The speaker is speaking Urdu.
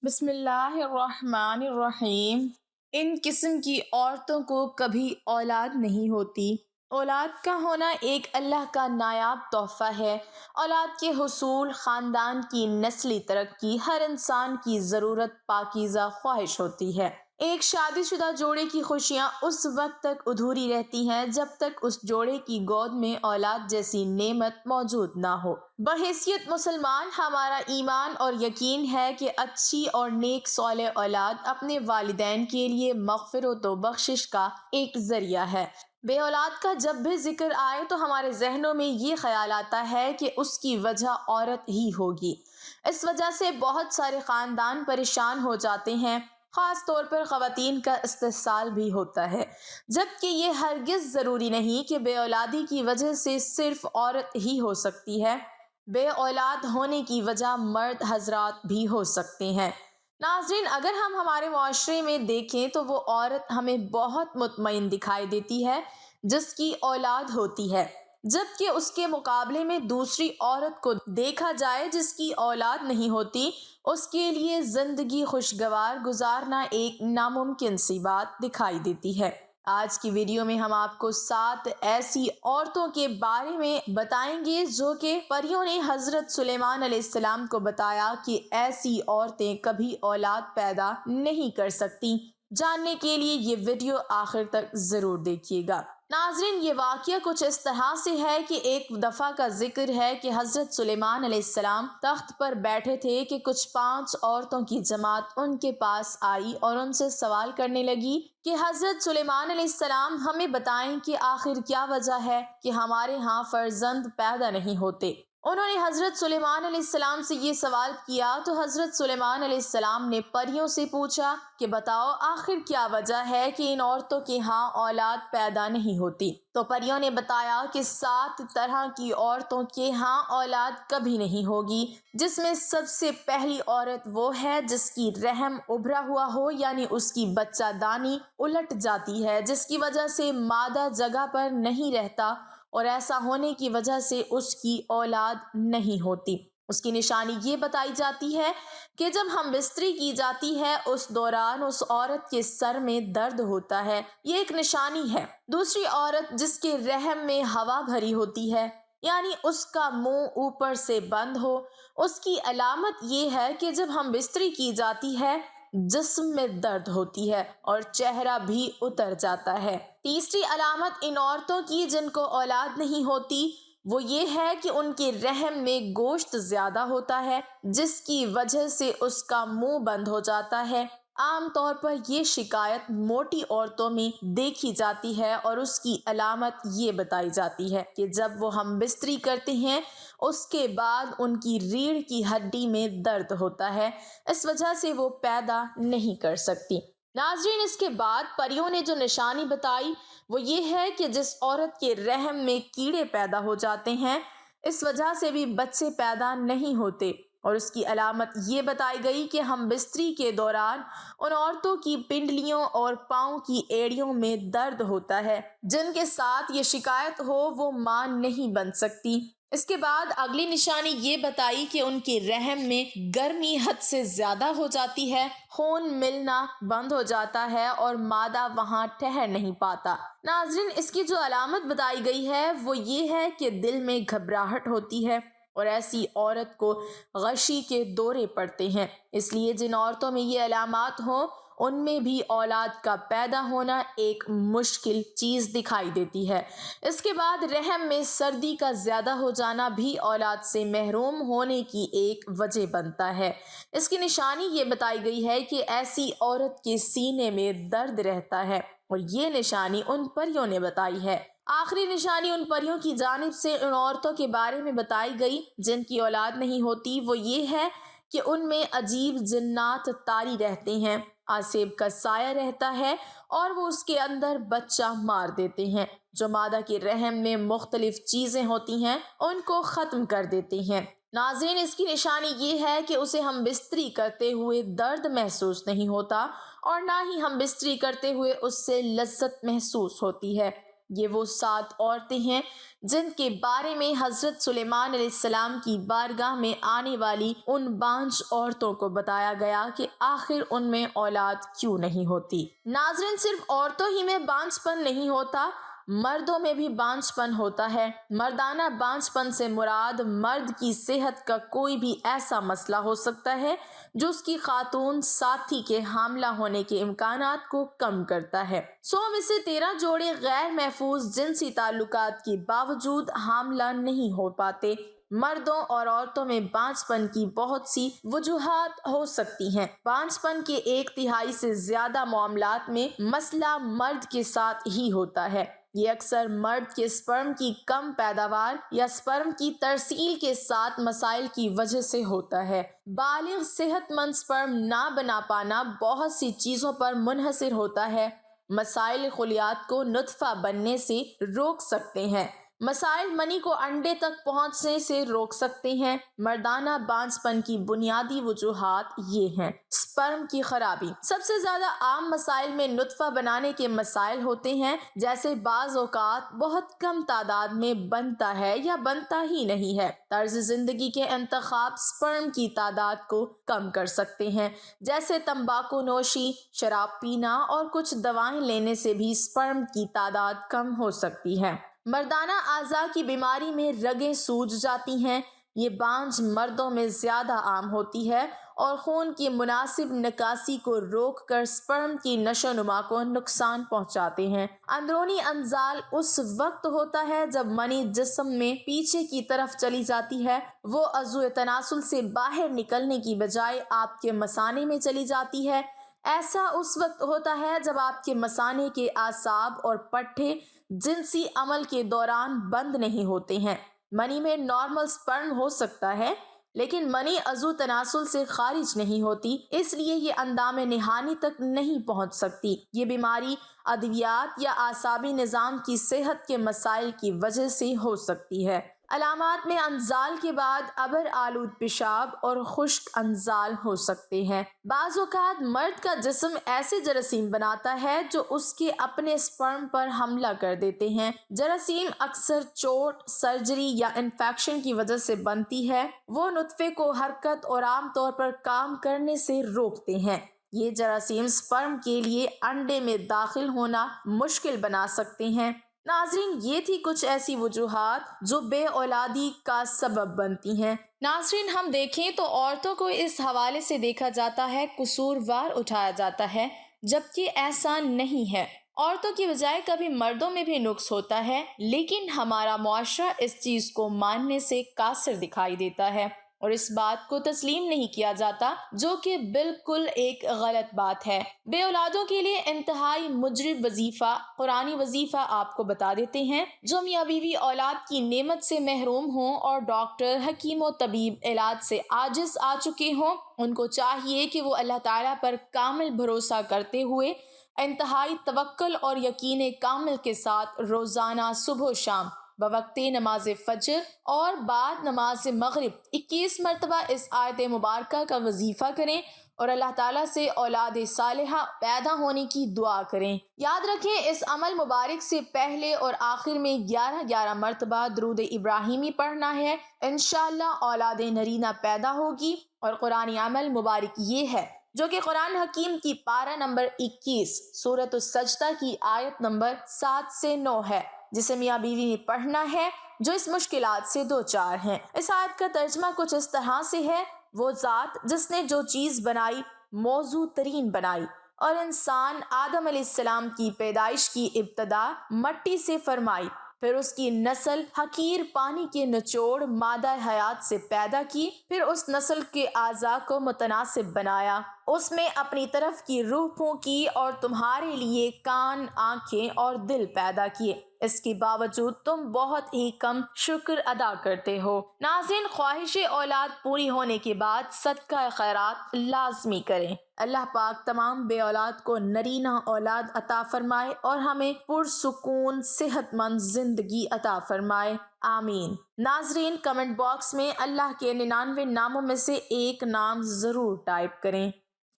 بسم اللہ الرحمن الرحیم۔ ان قسم کی عورتوں کو کبھی اولاد نہیں ہوتی۔ اولاد کا ہونا ایک اللہ کا نایاب تحفہ ہے۔ اولاد کے حصول، خاندان کی نسلی ترقی، ہر انسان کی ضرورت پاکیزہ خواہش ہوتی ہے۔ ایک شادی شدہ جوڑے کی خوشیاں اس وقت تک ادھوری رہتی ہیں جب تک اس جوڑے کی گود میں اولاد جیسی نعمت موجود نہ ہو۔ بحیثیت مسلمان ہمارا ایمان اور یقین ہے کہ اچھی اور نیک صالح اولاد اپنے والدین کے لیے مغفرت و بخشش کا ایک ذریعہ ہے۔ بے اولاد کا جب بھی ذکر آئے تو ہمارے ذہنوں میں یہ خیال آتا ہے کہ اس کی وجہ عورت ہی ہوگی۔ اس وجہ سے بہت سارے خاندان پریشان ہو جاتے ہیں، خاص طور پر خواتین کا استحصال بھی ہوتا ہے، جبکہ یہ ہرگز ضروری نہیں کہ بے اولادی کی وجہ سے صرف عورت ہی ہو سکتی ہے۔ بے اولاد ہونے کی وجہ مرد حضرات بھی ہو سکتے ہیں۔ ناظرین، اگر ہم ہمارے معاشرے میں دیکھیں تو وہ عورت ہمیں بہت مطمئن دکھائی دیتی ہے جس کی اولاد ہوتی ہے، جبکہ اس کے مقابلے میں دوسری عورت کو دیکھا جائے جس کی اولاد نہیں ہوتی، اس کے لیے زندگی خوشگوار گزارنا ایک ناممکن سی بات دکھائی دیتی ہے۔ آج کی ویڈیو میں ہم آپ کو 7 ایسی عورتوں کے بارے میں بتائیں گے جو کہ پریوں نے حضرت سلیمان علیہ السلام کو بتایا کہ ایسی عورتیں کبھی اولاد پیدا نہیں کر سکتی۔ جاننے کے لیے یہ ویڈیو آخر تک ضرور دیکھیے گا۔ ناظرین، یہ واقعہ کچھ اس طرح سے ہے کہ ایک دفعہ کا ذکر ہے کہ حضرت سلیمان علیہ السلام تخت پر بیٹھے تھے کہ کچھ 5 عورتوں کی جماعت ان کے پاس آئی اور ان سے سوال کرنے لگی کہ حضرت سلیمان علیہ السلام ہمیں بتائیں کہ آخر کیا وجہ ہے کہ ہمارے ہاں فرزند پیدا نہیں ہوتے۔ انہوں نے حضرت سلیمان علیہ السلام سے یہ سوال کیا تو حضرت سلیمان علیہ السلام نے پریوں سے پوچھا کہ بتاؤ آخر کیا وجہ ہے کہ ان عورتوں کے ہاں اولاد پیدا نہیں ہوتی۔ تو پریوں نے بتایا کہ 7 طرح کی عورتوں کے ہاں اولاد کبھی نہیں ہوگی، جس میں سب سے پہلی عورت وہ ہے جس کی رحم ابھرا ہوا ہو، یعنی اس کی بچہ دانی الٹ جاتی ہے، جس کی وجہ سے مادہ جگہ پر نہیں رہتا اور ایسا ہونے کی وجہ سے اس کی اولاد نہیں ہوتی۔ اس کی نشانی یہ بتائی جاتی ہے کہ جب ہم بستری کی جاتی ہے اس دوران اس عورت کے سر میں درد ہوتا ہے، یہ ایک نشانی ہے۔ دوسری عورت جس کے رحم میں ہوا بھری ہوتی ہے، یعنی اس کا منہ اوپر سے بند ہو، اس کی علامت یہ ہے کہ جب ہم بستری کی جاتی ہے جسم میں درد ہوتی ہے اور چہرہ بھی اتر جاتا ہے۔ تیسری علامت ان عورتوں کی جن کو اولاد نہیں ہوتی وہ یہ ہے کہ ان کے رحم میں گوشت زیادہ ہوتا ہے، جس کی وجہ سے اس کا منہ بند ہو جاتا ہے۔ عام طور پر یہ شکایت موٹی عورتوں میں دیکھی جاتی ہے اور اس کی علامت یہ بتائی جاتی ہے کہ جب وہ ہم بستری کرتے ہیں اس کے بعد ان کی ریڑھ کی ہڈی میں درد ہوتا ہے، اس وجہ سے وہ پیدا نہیں کر سکتی۔ ناظرین، اس کے بعد پریوں نے جو نشانی بتائی وہ یہ ہے کہ جس عورت کے رحم میں کیڑے پیدا ہو جاتے ہیں اس وجہ سے بھی بچے پیدا نہیں ہوتے، اور اس کی علامت یہ بتائی گئی کہ ہم بستری کے دوران ان عورتوں کی پنڈلیوں اور پاؤں کی ایڑیوں میں درد ہوتا ہے، جن کے ساتھ یہ شکایت ہو وہ ماں نہیں بن سکتی۔ اس کے بعد اگلی نشانی یہ بتائی کہ ان کے رحم میں گرمی حد سے زیادہ ہو جاتی ہے، خون ملنا بند ہو جاتا ہے اور مادہ وہاں ٹھہر نہیں پاتا۔ ناظرین، اس کی جو علامت بتائی گئی ہے وہ یہ ہے کہ دل میں گھبراہٹ ہوتی ہے اور ایسی عورت کو غشی کے دورے پڑتے ہیں۔ اس لیے جن عورتوں میں یہ علامات ہوں ان میں بھی اولاد کا پیدا ہونا ایک مشکل چیز دکھائی دیتی ہے۔ اس کے بعد رحم میں سردی کا زیادہ ہو جانا بھی اولاد سے محروم ہونے کی ایک وجہ بنتا ہے۔ اس کی نشانی یہ بتائی گئی ہے کہ ایسی عورت کے سینے میں درد رہتا ہے، اور یہ نشانی ان پریوں نے بتائی ہے۔ آخری نشانی ان پریوں کی جانب سے ان عورتوں کے بارے میں بتائی گئی جن کی اولاد نہیں ہوتی وہ یہ ہے کہ ان میں عجیب جنات طاری رہتے ہیں، آسیب کا سایہ رہتا ہے اور وہ اس کے اندر بچہ مار دیتے ہیں۔ جو مادہ کے رحم میں مختلف چیزیں ہوتی ہیں ان کو ختم کر دیتے ہیں۔ ناظرین، اس کی نشانی یہ ہے کہ اسے ہم بستری کرتے ہوئے درد محسوس نہیں ہوتا اور نہ ہی ہم بستری کرتے ہوئے اس سے لذت محسوس ہوتی ہے۔ یہ وہ 7 عورتیں ہیں جن کے بارے میں حضرت سلیمان علیہ السلام کی بارگاہ میں آنے والی ان بانجھ عورتوں کو بتایا گیا کہ آخر ان میں اولاد کیوں نہیں ہوتی۔ ناظرین، صرف عورتوں ہی میں بانجھ پن نہیں ہوتا، مردوں میں بھی بانجھ پن ہوتا ہے۔ مردانہ بانجھ پن سے مراد مرد کی صحت کا کوئی بھی ایسا مسئلہ ہو سکتا ہے جو اس کی خاتون ساتھی کے حاملہ ہونے کے امکانات کو کم کرتا ہے۔ میں سے 13 جوڑے غیر محفوظ جنسی تعلقات کے باوجود حاملہ نہیں ہو پاتے۔ مردوں اور عورتوں میں بانجھ پن کی بہت سی وجوہات ہو سکتی ہیں۔ بانجھ پن کے 1/3 سے زیادہ معاملات میں مسئلہ مرد کے ساتھ ہی ہوتا ہے۔ یہ اکثر مرد کے سپرم کی کم پیداوار یا سپرم کی ترسیل کے ساتھ مسائل کی وجہ سے ہوتا ہے۔ بالغ صحت مند سپرم نہ بنا پانا بہت سی چیزوں پر منحصر ہوتا ہے۔ مسائل خلیات کو نطفہ بننے سے روک سکتے ہیں۔ مسائل منی کو انڈے تک پہنچنے سے روک سکتے ہیں۔ مردانہ بانجھ پن کی بنیادی وجوہات یہ ہیں۔ سپرم کی خرابی۔ سب سے زیادہ عام مسائل میں نطفہ بنانے کے مسائل ہوتے ہیں، جیسے بعض اوقات بہت کم تعداد میں بنتا ہے یا بنتا ہی نہیں ہے۔ طرز زندگی کے انتخاب سپرم کی تعداد کو کم کر سکتے ہیں، جیسے تمباکو نوشی، شراب پینا اور کچھ دوائیں لینے سے بھی سپرم کی تعداد کم ہو سکتی ہے۔ مردانہ اعضاء کی بیماری میں رگیں سوج جاتی ہیں۔ یہ بانجھ مردوں میں زیادہ عام ہوتی ہے اور خون کی مناسب نکاسی کو روک کر سپرم کی نشو و نما کو نقصان پہنچاتے ہیں۔ اندرونی انزال اس وقت ہوتا ہے جب منی جسم میں پیچھے کی طرف چلی جاتی ہے۔ وہ عضو تناسل سے باہر نکلنے کی بجائے آپ کے مثانے میں چلی جاتی ہے۔ ایسا اس وقت ہوتا ہے جب آپ کے مثانے کے اعصاب اور پٹھے جنسی عمل کے دوران بند نہیں ہوتے ہیں۔ منی میں نارمل سپرم ہو سکتا ہے، لیکن منی عضو تناسل سے خارج نہیں ہوتی، اس لیے یہ اندام نہانی تک نہیں پہنچ سکتی۔ یہ بیماری ادویات یا اعصابی نظام کی صحت کے مسائل کی وجہ سے ہو سکتی ہے۔ علامات میں انزال کے بعد ابر آلود پیشاب اور خشک انزال ہو سکتے ہیں۔ بعض اوقات مرد کا جسم ایسے جراثیم بناتا ہے جو اس کے اپنے سپرم پر حملہ کر دیتے ہیں۔ جراثیم اکثر چوٹ، سرجری یا انفیکشن کی وجہ سے بنتی ہے۔ وہ نطفے کو حرکت اور عام طور پر کام کرنے سے روکتے ہیں۔ یہ جراثیم سپرم کے لیے انڈے میں داخل ہونا مشکل بنا سکتے ہیں۔ ناظرین، یہ تھی کچھ ایسی وجوہات جو بے اولادی کا سبب بنتی ہیں۔ ناظرین، ہم دیکھیں تو عورتوں کو اس حوالے سے دیکھا جاتا ہے، قصوروار اٹھایا جاتا ہے، جبکہ ایسا نہیں ہے۔ عورتوں کی بجائے کبھی مردوں میں بھی نقص ہوتا ہے، لیکن ہمارا معاشرہ اس چیز کو ماننے سے قاصر دکھائی دیتا ہے اور اس بات کو تسلیم نہیں کیا جاتا، جو کہ بالکل ایک غلط بات ہے۔ بے اولادوں کے لیے انتہائی مجرب وظیفہ، قرآنی وظیفہ آپ کو بتا دیتے ہیں۔ جو میاں بیوی اولاد کی نعمت سے محروم ہوں اور ڈاکٹر، حکیم و طبیب علاج سے عاجز آ چکے ہوں، ان کو چاہیے کہ وہ اللہ تعالیٰ پر کامل بھروسہ کرتے ہوئے انتہائی توکل اور یقین کامل کے ساتھ روزانہ صبح و شام بوقت نماز فجر اور بعد نماز مغرب 21 مرتبہ اس آیت مبارکہ کا وظیفہ کریں اور اللہ تعالیٰ سے اولاد صالحہ پیدا ہونے کی دعا کریں۔ یاد رکھیں، اس عمل مبارک سے پہلے اور آخر میں 11 مرتبہ درود ابراہیمی پڑھنا ہے۔ انشاءاللہ اولاد نرینہ پیدا ہوگی۔ اور قرآنی عمل مبارک یہ ہے، جو کہ قرآن حکیم کی پارہ نمبر 21 سورۃ السجدہ کی آیت نمبر 7 سے 9 ہے، جسے میاں بیوی نے پڑھنا ہے جو اس مشکلات سے دوچار ہیں۔ اس آیت کا ترجمہ کچھ اس طرح سے ہے: وہ ذات جس نے جو چیز بنائی موزوں ترین بنائی، اور انسان آدم علیہ السلام کی پیدائش کی ابتدا مٹی سے فرمائی، پھر اس کی نسل حقیر پانی کے نچوڑ مادہ حیات سے پیدا کی، پھر اس نسل کے اعضاء کو متناسب بنایا، اس میں اپنی طرف کی روح پھونکی اور تمہارے لیے کان، آنکھیں اور دل پیدا کیے۔ اس کے باوجود تم بہت ہی کم شکر ادا کرتے ہو۔ ناظرین، خواہش اولاد پوری ہونے کے بعد صدقہ خیرات لازمی کریں۔ اللہ پاک تمام بے اولاد کو نرینہ اولاد عطا فرمائے اور ہمیں پرسکون صحت مند زندگی عطا فرمائے، آمین۔ ناظرین، کمنٹ باکس میں اللہ کے 99 ناموں میں سے ایک نام ضرور ٹائپ کریں۔